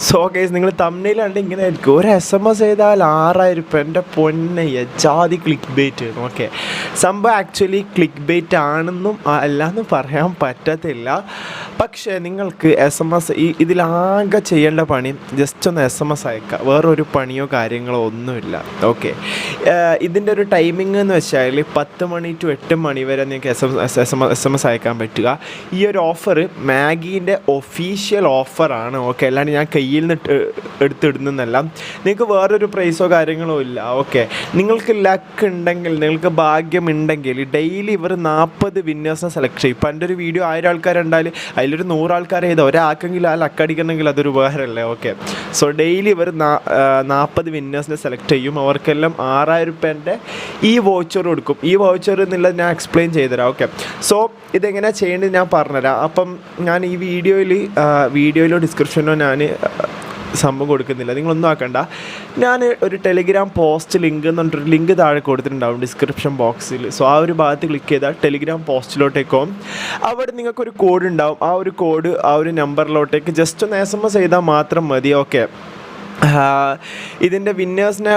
So guys നിങ്ങൾ തമ്മിലുണ്ട് ഇങ്ങനെ ആയിരിക്കും ഒരു SMS ചെയ്താൽ 6000 എൻ്റെ പൊന്നെ ജാതി ക്ലിക്ക് ബേറ്റ്. ഓക്കെ, സംഭവം ആക്ച്വലി ക്ലിക്ക് ബേറ്റ് ആണെന്നും അല്ലാന്നും പറയാൻ പറ്റത്തില്ല. പക്ഷേ നിങ്ങൾക്ക് SMS ഇതിലാകെ ചെയ്യേണ്ട പണി ജസ്റ്റ് ഒന്ന് SMS അയക്കുക, വേറൊരു പണിയോ കാര്യങ്ങളോ ഒന്നുമില്ല. ഓക്കെ, ഇതിൻ്റെ ഒരു ടൈമിംഗ് എന്ന് വെച്ചാൽ 10 മണി ടു 8 മണി വരെ നിങ്ങൾക്ക് SMS അയക്കാൻ പറ്റുക. ഈ ഒരു ഓഫർ മാഗീൻ്റെ ഒഫീഷ്യൽ ഓഫറാണ്. ഓക്കെ, അല്ലാണ്ട് ഞാൻ കയ്യിൽ നിന്ന് എടുത്തിടുന്നതല്ല. നിങ്ങൾക്ക് വേറൊരു പ്രൈസോ കാര്യങ്ങളോ ഇല്ല. ഓക്കെ, നിങ്ങൾക്ക് ലക്ക് ഉണ്ടെങ്കിൽ, നിങ്ങൾക്ക് ഭാഗ്യമുണ്ടെങ്കിൽ ഡെയിലി ഇവർ 40 വിന്നേഴ്സിനെ സെലക്ട് ചെയ്യും. ഇപ്പം എൻ്റെ ഒരു വീഡിയോ 1000 ആൾക്കാരുണ്ടായാൽ അതിലൊരു 100 ആൾക്കാരെ ചെയ്ത് ഒരാൾക്കെങ്കിലും ആ ലക്ക് അടിക്കണമെങ്കിൽ അതൊരു ഉപകാരമല്ലേ. ഓക്കെ, സോ ഡെയിലി ഇവർ 40 വിന്നേഴ്സിനെ സെലക്ട് ചെയ്യും. അവർക്കെല്ലാം 6000 രൂപേൻ്റെ ഈ വൗച്ചർ കൊടുക്കും. ഈ വൗച്ചർ എന്നുള്ളത് ഞാൻ എക്സ്പ്ലെയിൻ ചെയ്തുതരാം. ഓക്കെ, സോ ഇതെങ്ങനെയാണ് ചെയ്യേണ്ടത് ഞാൻ പറഞ്ഞുതരാം. അപ്പം ഞാൻ ഈ വീഡിയോയിലോ ഡിസ്ക്രിപ്ഷനിലോ ഞാൻ സംഭവം കൊടുക്കുന്നില്ല, നിങ്ങളൊന്നും ആക്കണ്ട. ഞാൻ ഒരു ടെലിഗ്രാം പോസ്റ്റ് ലിങ്ക് എന്ന് പറഞ്ഞിട്ടൊരു ലിങ്ക് താഴെ കൊടുത്തിട്ടുണ്ടാവും ഡിസ്ക്രിപ്ഷൻ ബോക്സിൽ. സോ ആ ഒരു ഭാഗത്ത് ക്ലിക്ക് ചെയ്താൽ ടെലിഗ്രാം പോസ്റ്റിലോട്ടേക്ക് പോകും. അവിടെ നിങ്ങൾക്കൊരു കോഡ് ഉണ്ടാവും. ആ ഒരു കോഡ് ആ ഒരു നമ്പറിലോട്ടേക്ക് ജസ്റ്റ് ഒന്ന് SMS ചെയ്താൽ മാത്രം മതി. ഓക്കെ, ഇതിൻ്റെ വിന്നേഴ്സിനെ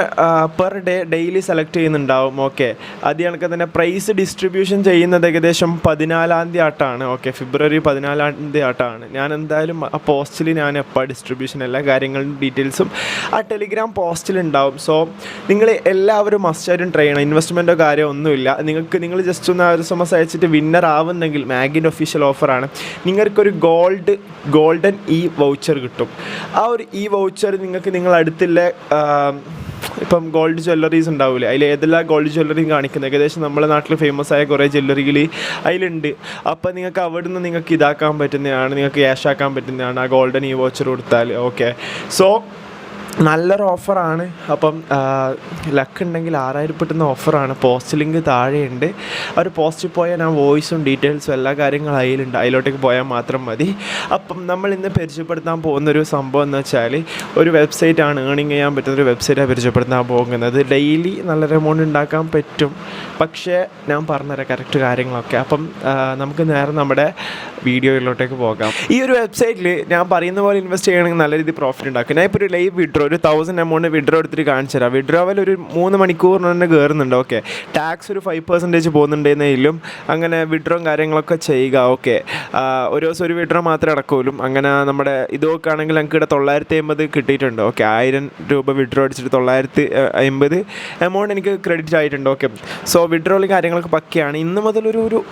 പെർ ഡെയിലി സെലക്ട് ചെയ്യുന്നുണ്ടാവും. ഓക്കെ, അത് കണക്ക് തന്നെ പ്രൈസ് ഡിസ്ട്രിബ്യൂഷൻ ചെയ്യുന്നത് ഏകദേശം 14-ാം തീയതി ആയിട്ടാണ്. ഓക്കെ, ഫെബ്രുവരി 14-ാം തീയതി ആയിട്ടാണ്. ഞാൻ എന്തായാലും ആ പോസ്റ്റിൽ ഞാൻ എപ്പോൾ ഡിസ്ട്രിബ്യൂഷൻ എല്ലാ കാര്യങ്ങളും ഡീറ്റെയിൽസും ആ ടെലിഗ്രാം പോസ്റ്റിലുണ്ടാവും. സോ നിങ്ങൾ എല്ലാവരും മസ്റ്റായിട്ടും ട്രൈ ചെയ്യണം. ഇൻവെസ്റ്റ്മെൻറ്റോ കാര്യമോ ഒന്നുമില്ല. നിങ്ങൾ ജസ്റ്റ് ഒന്ന് SMS അയച്ചിട്ട് വിന്നർ ആവുന്നെങ്കിൽ മാഗിൻ്റെ ഒഫീഷ്യൽ ഓഫറാണ്. നിങ്ങൾക്കൊരു ഗോൾഡൻ വൗച്ചർ കിട്ടും. ആ ഒരു വൗച്ചർ നിങ്ങൾക്ക് നിങ്ങളടുത്തുള്ള ഇപ്പം ഗോൾഡ് ജ്വല്ലറീസ് ഉണ്ടാവില്ലേ, അതിൽ ഏതെല്ലാം ഗോൾഡ് ജ്വല്ലറിയും കാണിക്കുന്നത് ഏകദേശം നമ്മുടെ നാട്ടിൽ ഫേമസ് ആയ കുറേ ജ്വല്ലറികൾ അതിലുണ്ട്. അപ്പോൾ നിങ്ങൾക്ക് അവിടെ നിന്ന് നിങ്ങൾക്ക് ഇതാക്കാൻ പറ്റുന്നതാണ്, നിങ്ങൾക്ക് ക്യാഷ് ആക്കാൻ പറ്റുന്നതാണ് ആ ഗോൾഡൻ വൗച്ചർ കൊടുത്താൽ. ഓക്കെ, സോ നല്ലൊരു ഓഫറാണ്. അപ്പം ലക്ക് ഉണ്ടെങ്കിൽ 6000 കിട്ടുന്ന ഓഫറാണ്. പോസ്റ്റ് ലിങ്ക് താഴെയുണ്ട്. ആ ഒരു പോസ്റ്റിൽ പോയാൽ ഞാൻ വോയിസും ഡീറ്റെയിൽസും എല്ലാ കാര്യങ്ങളും അതിലുണ്ട്. അതിലോട്ടേക്ക് പോയാൽ മാത്രം മതി. അപ്പം നമ്മൾ ഇന്ന് പരിചയപ്പെടുത്താൻ പോകുന്നൊരു സംഭവം എന്ന് വെച്ചാൽ ഒരു വെബ്സൈറ്റാണ്, ഏണിങ് ചെയ്യാൻ പറ്റുന്നൊരു വെബ്സൈറ്റാണ് പരിചയപ്പെടുത്താൻ പോകുന്നത്. ഡെയിലി നല്ലൊരു എമൗണ്ട് ഉണ്ടാക്കാൻ പറ്റും. പക്ഷേ ഞാൻ പറഞ്ഞുതരാം കറക്റ്റ് കാര്യങ്ങളൊക്കെ. അപ്പം നമുക്ക് നേരെ നമ്മുടെ വീഡിയോയിലോട്ടേക്ക് പോകാം. ഈ ഒരു വെബ്സൈറ്റിൽ ഞാൻ പറയുന്ന പോലെ ഇൻവെസ്റ്റ് ചെയ്യണമെങ്കിൽ നല്ല രീതിയിൽ പ്രോഫിറ്റ് ഉണ്ടാക്കും. ഞാൻ ഇപ്പോൾ ഒരു ലൈവ് വിഡ്രോ ഒരു 1000 എമൗണ്ട് വിഡ്രോ എടുത്തിട്ട് കാണിച്ചു തരാം. വിഡ്രോവൽ ഒരു 3 മണിക്കൂറിന് തന്നെ കയറുന്നുണ്ട്. ഓക്കെ, ടാക്സ് ഒരു 5% പോകുന്നുണ്ടെന്നേലും അങ്ങനെ വിഡ്രോയും കാര്യങ്ങളൊക്കെ ചെയ്യുക. ഓക്കെ, ഒരു ദിവസം ഒരു വിഡ്രോ മാത്രമേ അടക്കൂലൂ. അങ്ങനെ നമ്മുടെ ഇത് നോക്കുകയാണെങ്കിൽ ഞങ്ങൾക്ക് ഇവിടെ 950 കിട്ടിയിട്ടുണ്ട്. ഓക്കെ, 1000 രൂപ വിഡ്രോ അടിച്ചിട്ട് 950 എമൗണ്ട് എനിക്ക് ക്രെഡിറ്റ് ആയിട്ടുണ്ട്. ഓക്കെ, സോ വിഡ്രോയിൽ കാര്യങ്ങളൊക്കെ പക്കയാണ്. ഇന്ന് മുതൽ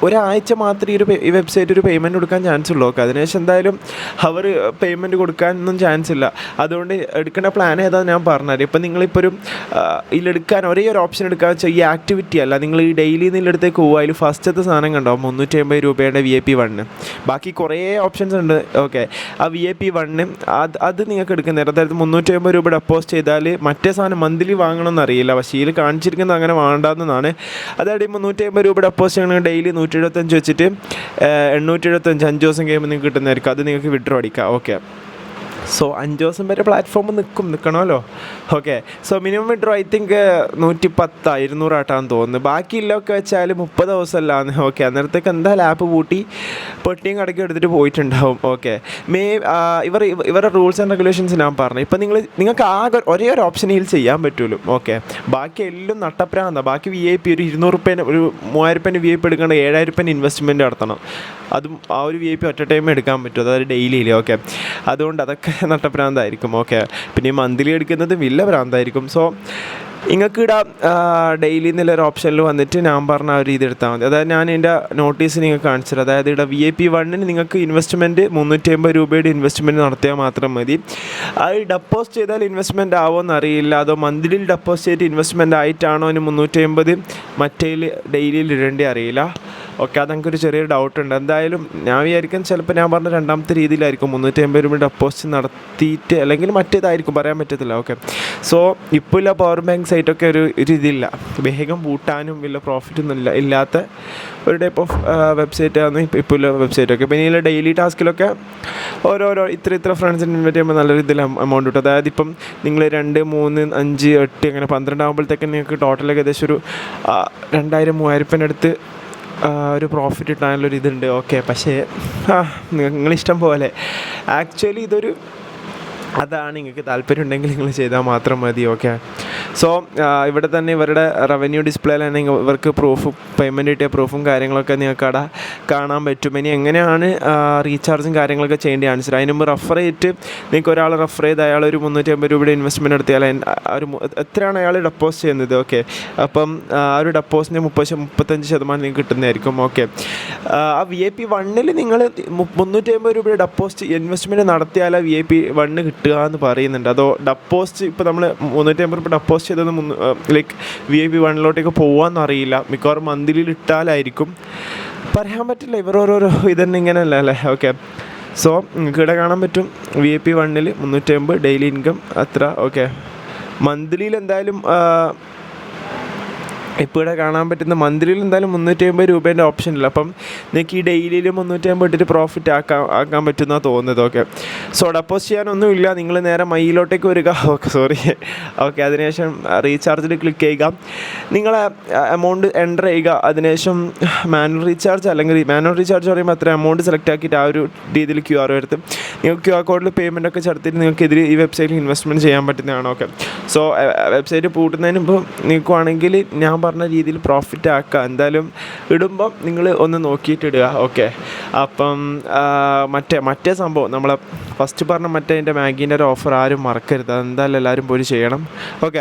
ഒരാഴ്ച മാത്രമേ ഈ വെബ്സൈറ്റ് ഒരു പേയ്മെൻറ്റ് കൊടുക്കാൻ ചാൻസ് ഉള്ളൂ. ഓക്കെ, അതിനുശേഷം എന്തായാലും അവർ പേയ്മെൻറ്റ് കൊടുക്കാനൊന്നും ചാൻസ് ഇല്ല. അതുകൊണ്ട് എടുക്കേണ്ട പ്ലാൻ ഏതാണെന്ന് ഞാൻ പറഞ്ഞുതരാം. ഇപ്പം നിങ്ങളിപ്പോൾ ഒരു ഇതിലെടുക്കാൻ ഒരേ ഒരു ഓപ്ഷൻ എടുക്കാൻ വെച്ചാൽ ഈ ആക്ടിവിറ്റി അല്ല, നിങ്ങൾ ഈ ഡെയിലി ഇതിലെടുത്തേക്ക് പോകുക. അതിൽ ഫസ്റ്റത്തെ സാധനം കണ്ടോ 350 രൂപയുടെ VIP 1. ബാക്കി കുറേ ഓപ്ഷൻസ് ഉണ്ട്. ഓക്കെ, ആ VIP 1 അത് നിങ്ങൾക്ക് എടുക്കുന്ന അതായത് 350 രൂപ ഡെപ്പോസിറ്റ് ചെയ്താൽ മറ്റേ സാധനം മന്ത്ലി വാങ്ങണമെന്ന് അറിയില്ല. പക്ഷേ ഇതിൽ കാണിച്ചിരിക്കുന്നത് അങ്ങനെ വേണ്ടാന്നതാണ്. അതായത് 350 രൂപ ഡെപ്പോസിറ്റ് ചെയ്യണമെങ്കിൽ ഡെയിലി 175 വെച്ചിട്ട് 875 5 ദിവസം കഴിയുമ്പോൾ നിങ്ങൾക്ക് കിട്ടുന്നതായിരിക്കും. അത് നിങ്ങൾക്ക് വിഡ്രോ അടിക്കാം. ഓക്കെ, സോ 5 ദിവസം വരെ പ്ലാറ്റ്ഫോം നിൽക്കണമല്ലോ. Okay, so minimum withdraw I think 110 200 ആട്ടാന്ന് തോന്നുന്നു. ബാക്കിയുള്ളതൊക്കെ വെച്ചാൽ 30 ദിവസമല്ലാന്ന്. ഓക്കെ, അന്നേരത്തേക്ക് എന്തായാലും ആപ്പ് പൂട്ടി പെട്ടിയും കടക്കി എടുത്തിട്ട് പോയിട്ടുണ്ടാവും. ഓക്കെ, ഇവരുടെ റൂൾസ് ആൻഡ് റെഗുലേഷൻസ് ഞാൻ പറഞ്ഞു. ഇപ്പം നിങ്ങൾക്ക് ആകെ ഒരേ ഒരു ഓപ്ഷനിൽ ചെയ്യാൻ പറ്റുള്ളൂ. ഓക്കെ, ബാക്കി എല്ലാം നട്ടപ്രാന്താണ്. ബാക്കി VIP ഒരു 200 രൂപേൻ്റെ ഒരു 3000 രൂപേൻ്റെ VIP എടുക്കേണ്ട 7000 രൂപേൻ്റെ ഇൻവെസ്റ്റ്മെൻറ്റ് നടത്തണം. അതും ആ ഒരു VIP ഒറ്റ ടൈം എടുക്കാൻ പറ്റും, അതായത് ഡെയിലിയിൽ. ഓക്കെ, അതുകൊണ്ട് അതൊക്കെ നട്ടപ്രാന്തായിരിക്കും. ഓക്കെ, പിന്നെ ഈ മന്ത്ലി എടുക്കുന്നത് വലിയ ഭ്രാന്തായിരിക്കും. സോ നിങ്ങൾക്ക് ഇവിടെ ഡെയിലി എന്നുള്ളൊരു ഓപ്ഷനിൽ വന്നിട്ട് ഞാൻ പറഞ്ഞ ആ ഒരു രീതി എടുത്താൽ മതി. അതായത് ഞാൻ എൻ്റെ നോട്ടീസ് നിങ്ങൾക്ക് കാണിച്ചത്, അതായത് ഇവിടെ VIP 1 നിങ്ങൾക്ക് ഇൻവെസ്റ്റ്മെൻറ്റ് 350 രൂപയുടെ ഇൻവെസ്റ്റ്മെൻറ്റ് നടത്തിയാൽ മാത്രം മതി. അത് ഡെപ്പോസിറ്റ് ചെയ്താൽ ഇൻവെസ്റ്റ്മെൻറ്റ് ആവുമെന്ന് അറിയില്ല. അതോ മന്ത്ലി ഡെപ്പോസിറ്റ് ചെയ്തിട്ട് ഇൻവെസ്റ്റ്മെൻറ്റ് ആയിട്ടാണോ അതിന് 350 മറ്റേൽ ഡെയിലിയിൽ ഇടേണ്ടി അറിയില്ല. ഓക്കെ, അതെനിക്കൊരു ചെറിയൊരു ഡൗട്ടുണ്ട്. എന്തായാലും ഞാൻ വിചാരിക്കും ചിലപ്പോൾ ഞാൻ പറഞ്ഞ രണ്ടാമത്തെ രീതിയിലായിരിക്കും 350 രൂപ ഡെപ്പോസിറ്റ് നടത്തിയിട്ട്, അല്ലെങ്കിൽ മറ്റേതായിരിക്കും, പറയാൻ പറ്റത്തില്ല. ഓക്കെ, സോ ഇപ്പോൾ ഇല്ല പവർ ബാങ്ക് സൈറ്റൊക്കെ ഒരു ഇതില്ല, വേഗം പൂട്ടാനും വലിയ പ്രോഫിറ്റൊന്നും ഇല്ലാത്ത ഒരു ടൈപ്പ് ഓഫ് വെബ്സൈറ്റാണ് ഇപ്പോൾ ഉള്ള വെബ്സൈറ്റൊക്കെ. പിന്നെ ഇതിൽ ഡെയിലി ടാസ്കിലൊക്കെ ഓരോരോ ഇത്ര ഫ്രണ്ട്സിന് ഇൻവൈറ്റ് ചെയ്യുമ്പോൾ നല്ല രീതിയിൽ എമൗണ്ട് കിട്ടും. അതായത് ഇപ്പം നിങ്ങൾ 2 3 5 8 അങ്ങനെ 12 ആകുമ്പോഴത്തേക്ക് നിങ്ങൾക്ക് ടോട്ടൽ ഏകദേശം ഒരു 2000 3000 രൂപേൻ്റെ അടുത്ത് ഒരു പ്രോഫിറ്റ് കിട്ടാനുള്ളൊരു ഇതുണ്ട്. ഓക്കെ, പക്ഷേ നിങ്ങളിഷ്ടം പോലെ ആക്ച്വലി ഇതൊരു അതാണ് നിങ്ങൾക്ക് താല്പര്യം ഉണ്ടെങ്കിൽ നിങ്ങൾ ചെയ്താൽ മാത്രം മതി. ഓക്കെ, സോ ഇവിടെ തന്നെ ഇവരുടെ റവന്യൂ ഡിസ്പ്ലേയിൽ തന്നെ ഇവർക്ക് പേയ്മെൻറ്റ് കിട്ടിയ പ്രൂഫും കാര്യങ്ങളൊക്കെ നിങ്ങൾക്ക് അവിടെ കാണാൻ പറ്റും. ഇനി എങ്ങനെയാണ് റീചാർജും കാര്യങ്ങളൊക്കെ ചെയ്യേണ്ടത് ആൻസർ അതിന് മുമ്പ് റെഫർ ചെയ്തിട്ട് നിങ്ങൾക്ക് ഒരാൾ റെഫർ ചെയ്ത് അയാൾ ഒരു 350 രൂപയുടെ ഇൻവെസ്റ്റ്മെൻറ്റ് നടത്തിയാൽ എത്രയാണ് അയാൾ ഡെപ്പോസിറ്റ് ചെയ്യുന്നത്. ഓക്കെ, അപ്പം ആ ഒരു ഡെപ്പോസിറ്റിന് 35% നിങ്ങൾക്ക് കിട്ടുന്നതായിരിക്കും. ഓക്കെ, ആ VIP 1 നിങ്ങൾ 350 രൂപയുടെ ഡെപ്പോസിറ്റ് ഇൻവെസ്റ്റ്മെൻറ്റ് നടത്തിയാൽ ആ VIP 1 കിട്ടുക എന്ന് പറയുന്നുണ്ട്. അതോ ഡെപ്പോസിറ്റ് ഇപ്പോൾ നമ്മൾ 350 രൂപ ഡെപ്പോസിറ്റ് ചെയ്തത് ലൈക്ക് VIP 1 പോകാമെന്ന് അറിയില്ല. മിക്കവാറും മന്ത്ലിയിൽ ഇട്ടാലായിരിക്കും, പറയാൻ പറ്റില്ല. ഇവർ ഓരോരോ ഇതന്നെ ഇങ്ങനെയല്ല അല്ലേ. ഓക്കെ, സോ നിങ്ങൾക്ക് ഇവിടെ കാണാൻ പറ്റും VIP 1 350 ഡെയിലി ഇൻകം അത്ര. ഓക്കെ, മന്ത്ലിയിൽ എന്തായാലും ഇപ്പോൾ ഇവിടെ കാണാൻ പറ്റുന്ന മന്ത്ലിയിൽ എന്തായാലും 350 രൂപേൻ്റെ ഓപ്ഷൻ ഇല്ല. അപ്പം നിങ്ങൾക്ക് ഈ ഡെയിലിയിൽ 350 ഇട്ടിട്ട് പ്രോഫിറ്റ് ആക്കാൻ പറ്റുമെന്നാണ് തോന്നുന്നത്. ഓക്കെ, സോ ഡെപ്പോസിറ്റ് ചെയ്യാനൊന്നുമില്ല, നിങ്ങൾ നേരെ മൈയിലോട്ടേക്ക് വരിക. ഓക്കെ, അതിനുശേഷം റീചാർജിൽ ക്ലിക്ക് ചെയ്യുക, നിങ്ങൾ എമൗണ്ട് എൻ്റർ ചെയ്യുക. അതിനുശേഷം മാനുവൽ റീചാർജ് അല്ലെങ്കിൽ മാനുവൽ റീചാർജ് പറയുമ്പോൾ അത്ര എമൗണ്ട് സെലക്ട് ആക്കിയിട്ട് ആ ഒരു രീതിയിൽ QR എടുത്ത് നിങ്ങൾക്ക് QR കോഡിൽ പേയ്മെൻ്റ് ഒക്കെ ചേർത്തിട്ട് നിങ്ങൾക്ക് ഈ വെബ്സൈറ്റിൽ ഇൻവെസ്റ്റ്മെൻറ്റ് ചെയ്യാൻ പറ്റുന്നതാണ്. ഓക്കെ, സോ വെബ്സൈറ്റ് പൂട്ടുന്നതിന് മുമ്പ് നിൽക്കുവാണെങ്കിൽ ഞാൻ പറഞ്ഞ രീതിയിൽ പ്രോഫിറ്റ് ആക്കുക. എന്തായാലും ഇടുമ്പം നിങ്ങൾ ഒന്ന് നോക്കിയിട്ട് ഇടുക. ഓക്കെ, അപ്പം മറ്റേ സംഭവം നമ്മളെ ഫസ്റ്റ് പറഞ്ഞ മറ്റേ അതിൻ്റെ മാഗീൻ്റെ ഒരു ഓഫർ ആരും മറക്കരുത്. അതെന്തായാലും എല്ലാവരും പോയി ചെയ്യണം. ഓക്കെ.